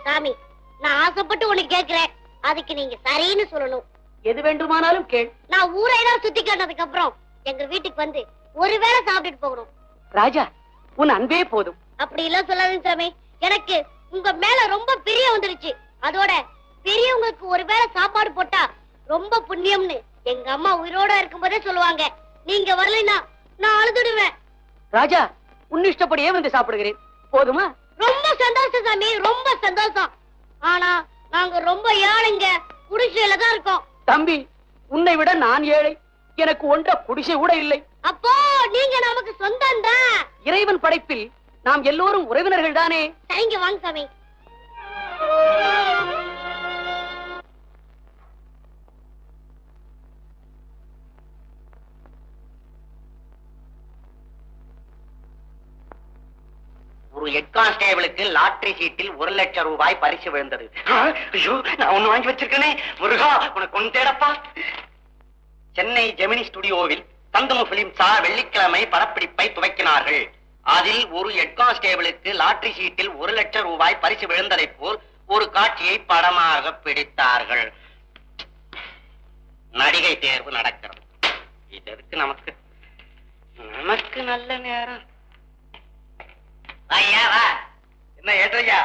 சாமி, நான் ஆசைப்பட்டு உனக்கு கேக்குறேன், அதுக்கு நீங்க சரின்னு சொல்லணும். எது வேண்டுமானாலும் கேள். நான் ஊரையெல்லாம் சுத்தி காட்டினதுக்கு அப்புறம் எங்க வீட்டுக்கு வந்து ஒருவேளை சாப்பிட்டுட்டு போகணும். ராஜா, உன் அன்பே போதும். அப்படி எல்லாம் சொல்லாதீங்க சாமி, எனக்கு உங்க மேல ரொம்ப பிரிய வந்துருச்சு. அதோட பெரியவங்களுக்கு ஒருவேளை சாப்பாடு போட்டா ரொம்ப புண்ணியம்னு எங்க அம்மா உயிரோட இருக்கும்போதே சொல்லுவாங்க. நீங்க வரலைன்னா நான் அழுதுடுவேன். ராஜா, உன் இஷ்டப்படியே வந்து சாப்பிடுகிறேன், போதுமா? ரொம்ப சந்தோஷம் சாமி, ரொம்ப சந்தோஷம். ஆனா நாங்க ரொம்ப ஏழைங்க, குடிசையில தான் இருக்கோம். தம்பி, உன்னை விட நான் ஏழை. எனக்கு ஒன்ற குடிசை கூட இல்லை. அப்போ நீங்க நமக்கு சொந்தம் தான். இறைவன் படைப்பில் நாம் எல்லோரும் உறவினர்கள் தானே. சரிங்க, வாங்க சாமி. ஒரு ஹெட் கான்ஸ்டேபிளுக்கு லாட்டரி சீட்டில் 1 லட்சம் ரூபாய் பரிசு விழுந்தது. ஐயோ, நான் ஒண்ணு வாங்கி வச்சிருக்கேனே. முருகா, உனக்கு ஒன்று தேடப்பா. சென்னை ஜெமினி ஸ்டுடியோவில் தங்கமு பிலிம்ஸார் வெள்ளிக்கிழமை படப்பிடிப்பை துவக்கினார்கள். அதில் ஒரு ஹெட் கான்ஸ்டேபிளுக்கு லாட்டரி சீட்டில் 1 லட்சம் ரூபாய் பரிசு விழுந்ததை போல் ஒரு காட்சியை படமாக பிடித்தார்கள். நடிகை தேர்வு நடக்கிறது. இதற்கு நமக்கு நல்ல நேரம். என்ன ஏற்றையா,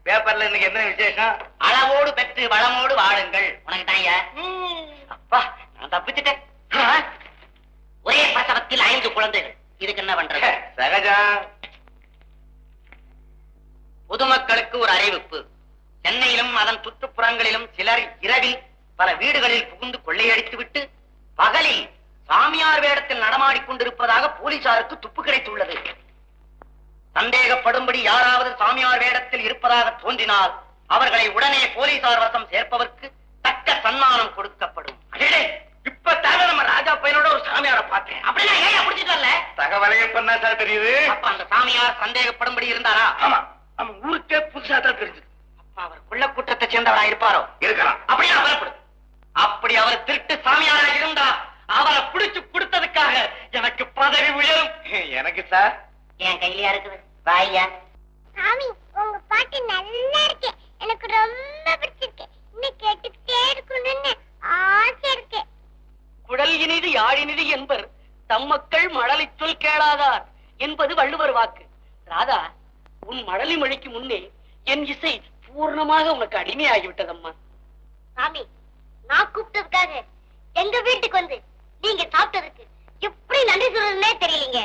பேப்பர்ல இன்னைக்கு என்ன விசேஷம்? அளவோடு பெற்று வளமோடு வாழுங்கள். உனக்கு தான் ஐயா. அப்பா, நான் தப்பிச்சுட்டேன். ஒரே பிரசவத்தில் 5 குழந்தைகள். இதுக்கு என்ன பண்றது? சகஜம். பொதுமக்களுக்கு ஒரு அறிவிப்பு. சென்னையிலும் அதன் சுற்றுப்புறங்களிலும் சிலர் இரவில் பல வீடுகளில் புகுந்து கொள்ளையடித்து விட்டு பகலில் சாமியார் வேடத்தில் நடமாடிக்கொண்டிருப்பதாக போலீசாருக்கு துப்பு கிடைத்துள்ளது. சந்தேகப்படும்படி யாராவது சாமியார் வேடத்தில் இருப்பதாக தோன்றினால் அவர்களை உடனே போலீசார் வசம் சேர்ப்பதற்கு தக்க சன்மானம் கொடுக்கப்படும். இப்ப தவிர நம்ம ராஜா பையனோட ஒரு சாமியாரை பார்த்தேன். அப்படின்னா ஏன் பிடிச்சிட்டு வரல? தகவலையே பண்ணா சார் தெரியுது. அப்ப அந்த சாமியார் சந்தேகப்படும்படி இருந்தாரா? ஆமா, நம்ம ஊருக்கே புதுசா தான் தெரிஞ்சது. அப்ப அவர் கொள்ள கூட்டத்தை சேர்ந்தவரா இருப்பாரோ? இருக்கலாம். அப்படியே அவரப்படும். அப்படி அவர் திருட்டு சாமியாரா இருந்தா அவரை பிடிச்சு கொடுத்ததுக்காக எனக்கு பதவி உயரும். எனக்கு சார் என் கையிலயா இருக்குது. வாயா சாமி, உங்க பாட்டு நல்லா இருக்கு, எனக்கு ரொம்ப பிடிச்சிருக்கு. இன்னும் கேட்டுக்கிட்டே இருக்கணும்னு ஆசை இருக்கு. குடல் இனிது யாழினிது என்பர் தம் மக்கள் மழலை சொல் கேளாதார் என்பது வள்ளுவர் வாக்கு. ராதா, உன் மழலை மொழிக்கு முன்னே என் இசை பூர்ணமாக உனக்கு அடிமையாகிவிட்டதம்மா. சாமி, நான் கூப்பிட்டதுக்காக எங்க வீட்டுக்கு வந்து நீங்க சாப்பிட்டதுக்கு எப்படி நன்றி சொல்றதுன்னே தெரியலீங்க.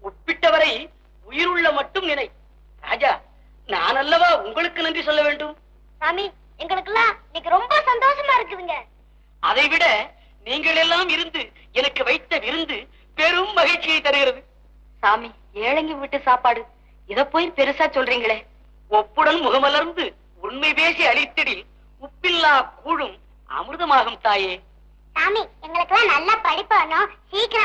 உட்பிட்டவரை உயிருள்ள மட்டும் நினை. ராஜா, நான் அல்லவா உங்களுக்கு நன்றி சொல்ல வேண்டும். சாமி, எங்களுக்கெல்லாம் இன்னைக்கு ரொம்ப சந்தோஷமா இருக்குதுங்க. அதை விட நீங்கள் எல்லாம் இருந்து எனக்கு வைத்த விருந்து பெரும் மகிழ்ச்சியை தருகிறது. சாமி, ஏழைங்க வீட்டு சாப்பாடு, இத போய் பெருசா சொல்றீங்களே. ஒப்புடன் முகமலர்ந்து உண்மை பேசி அளித்திடில் உப்பில்லா கூழும் அமிர்தமாகும் தாயே. சாமி, எங்களுக்கெல்லாம் நல்ல படிப்பு வேணும், சீக்கிரம்